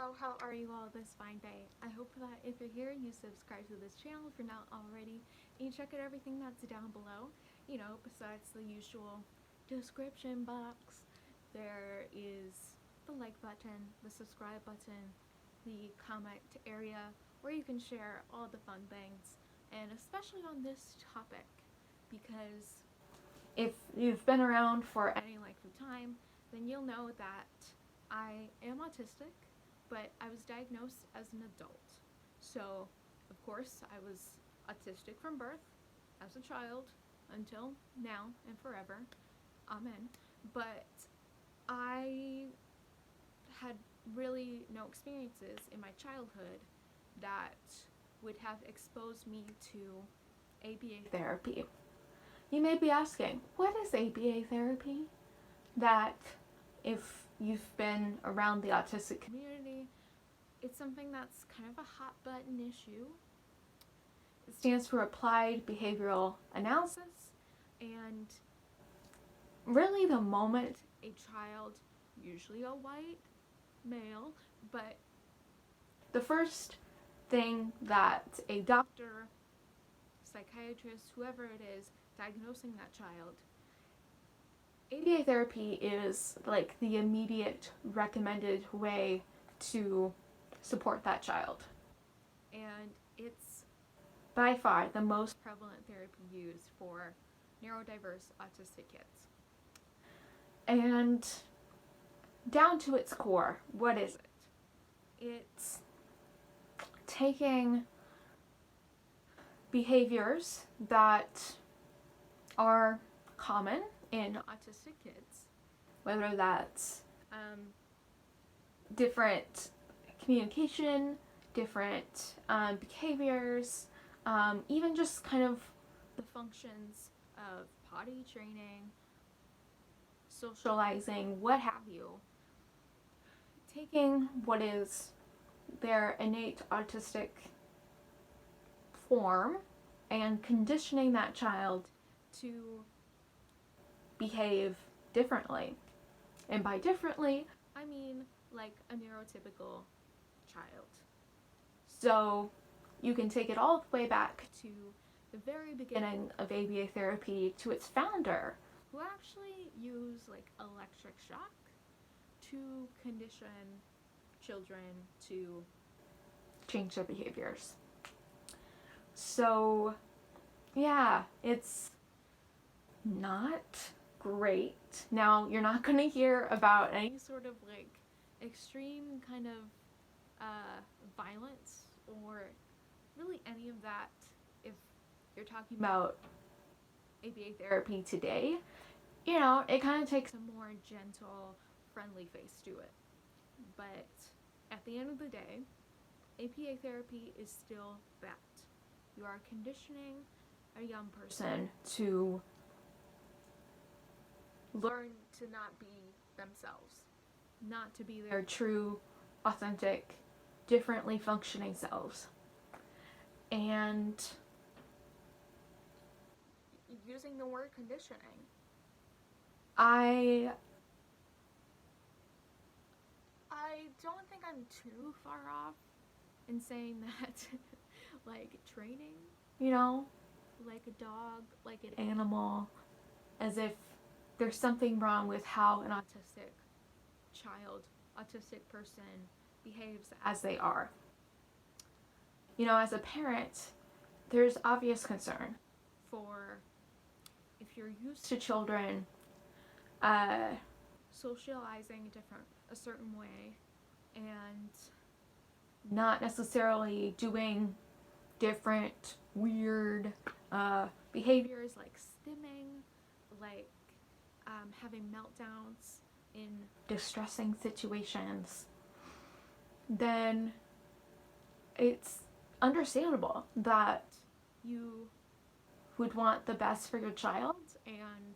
Hello, how are you all this fine day? I hope that if you're here, you subscribe to this channel if you're not already, and you check out everything that's down below. Besides the usual description box, there is the like button, the subscribe button, the comment area where you can share all the fun things, and especially on this topic, because if you've been around for any length of time, then you'll know that I am autistic, but I was diagnosed as an adult. So, of course, I was autistic from birth, as a child, until now and forever. Amen. But I had really no experiences in my childhood that would have exposed me to ABA therapy. You may be asking, what is ABA therapy? That if you've been around the autistic community, it's something that's kind of a hot button issue. It stands for Applied Behavioral Analysis, and really the moment a child, usually a white male, but the first thing that a doctor, psychiatrist, whoever it is, diagnosing that child, ABA therapy is like the immediate recommended way to support that child. And it's by far the most prevalent therapy used for neurodiverse autistic kids. And down to its core, what is it? It's taking behaviors that are common in autistic kids, whether that's different communication, different behaviors, even just kind of the functions of potty training, socializing, what have you. Taking what is their innate autistic form and conditioning that child to behave differently. And by differently, I mean like a neurotypical child. So you can take it all the way back to the very beginning of ABA therapy, to its founder, who actually used like electric shock to condition children to change their behaviors. So yeah, it's not great. Now, you're not going to hear about any sort of like extreme kind of violence or really any of that if you're talking about ABA therapy today. It kind of takes a more gentle, friendly face to it. But at the end of the day, ABA therapy is still that. You are conditioning a young person to learn to not be themselves, not to be their true, authentic, differently functioning selves. And using the word conditioning, I don't think I'm too far off in saying that like training, like a dog, like an animal, as if there's something wrong with how an autistic child, autistic person behaves as they are. As a parent, there's obvious concern for if you're used to children socializing a certain way and not necessarily doing different weird behaviors like stimming, like having meltdowns in distressing situations, then it's understandable that you would want the best for your child, and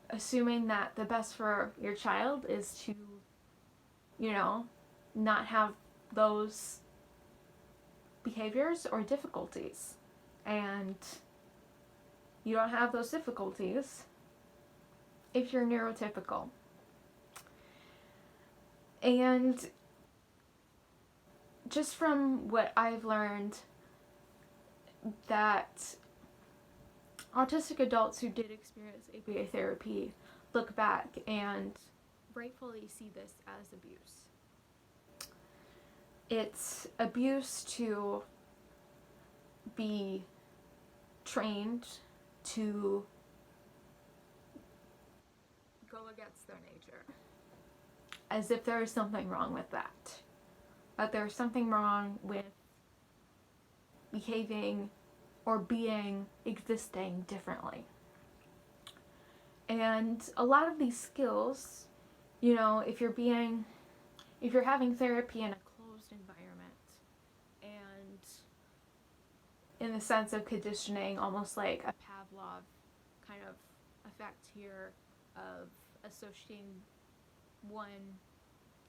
assuming that the best for your child is to, not have those behaviors or difficulties. And you don't have those difficulties if you're neurotypical. And just from what I've learned, that autistic adults who did experience ABA therapy look back and rightfully see this as abuse. It's abuse to be trained to go against their nature, as if there is something wrong with that. That there's something wrong with behaving or being, existing differently. And a lot of these skills, if you're having therapy in a closed environment, and in the sense of conditioning, almost like a Pavlov kind of effect here of associating one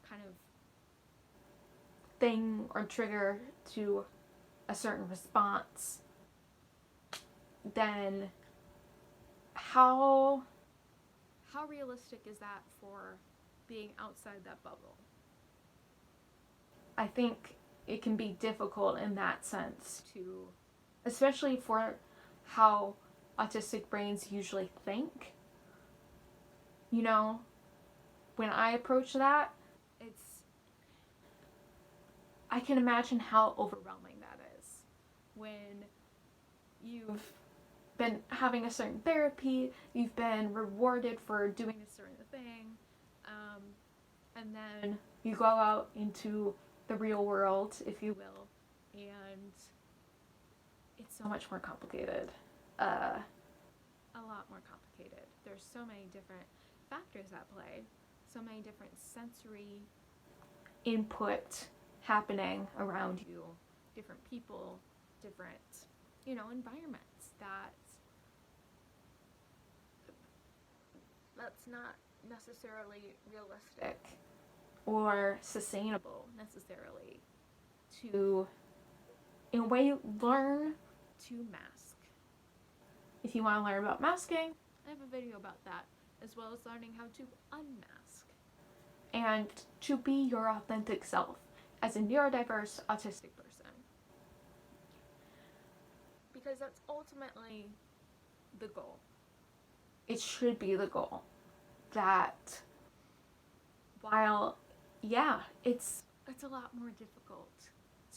kind of thing or trigger to a certain response, then how realistic is that for being outside that bubble? I think it can be difficult in that sense to, especially for how autistic brains usually think. When I approach that, I can imagine how overwhelming that is when you've been having a certain therapy, you've been rewarded for doing a certain thing, and then you go out into the real world, if you will, and it's so much more complicated. A lot more complicated. There's so many different factors at play, so many different sensory input happening around you, different people, different, environments that's not necessarily realistic or sustainable necessarily to, in a way, learn to mask. If you want to learn about masking, I have a video about that, as well as learning how to unmask and to be your authentic self as a neurodiverse autistic person. Because that's ultimately the goal. It should be the goal. That while, it's a lot more difficult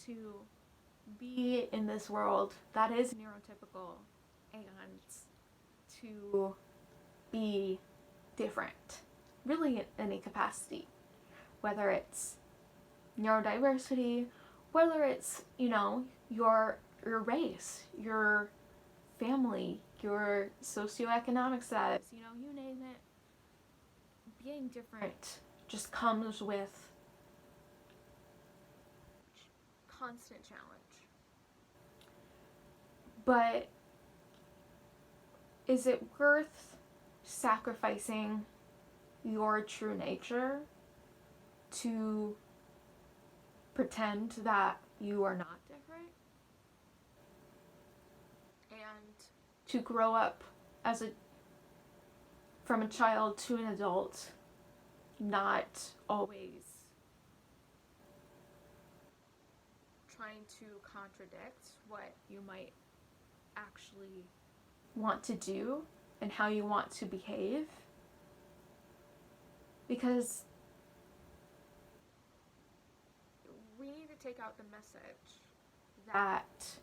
to be in this world that is neurotypical and to be different, really in any capacity, whether it's neurodiversity, whether it's, your race, your family, your socioeconomic status, you name it. Being different just comes with constant challenge. But is it worth sacrificing your true nature to pretend that you are not different? And to grow up from a child to an adult, not always trying to contradict what you might actually want to do and how you want to behave. Because we need to take out the message that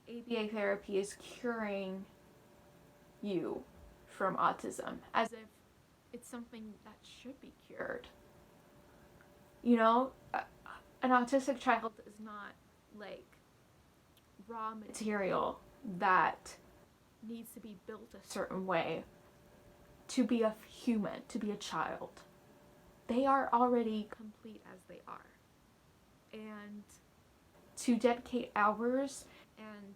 ABA therapy is curing you from autism, as if it's something that should be cured. An autistic child is not like raw material that needs to be built a certain way to be a human, to be a child. They are already complete as they are. And to dedicate hours and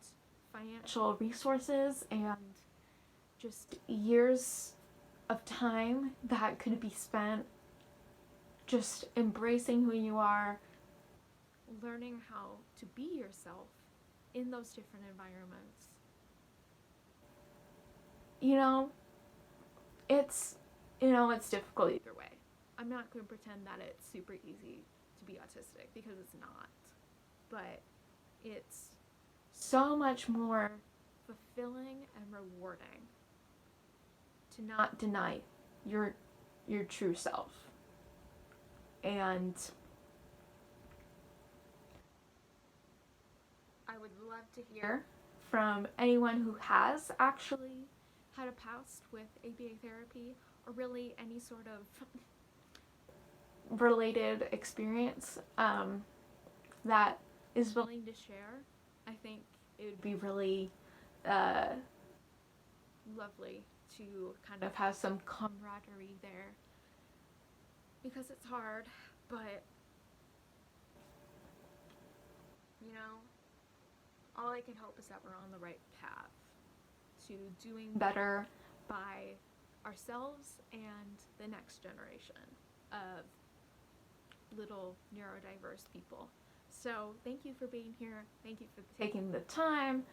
financial resources and just years of time that could be spent just embracing who you are, learning how to be yourself in those different environments. It's difficult either way. I'm not going to pretend that it's super easy to be autistic, because it's not. But it's so much more fulfilling and rewarding to not deny your true self. And I would love to hear from anyone who has actually had a past with ABA therapy, or really any sort of related experience that is willing to share. I think it would be really lovely to kind of have some camaraderie there, because it's hard, but you know, all I can hope is that we're on the right path to doing better by ourselves and the next generation of little neurodiverse people. So thank you for being here. Thank you for taking the time.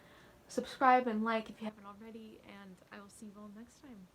Subscribe and like if you haven't already, and I will see you all next time.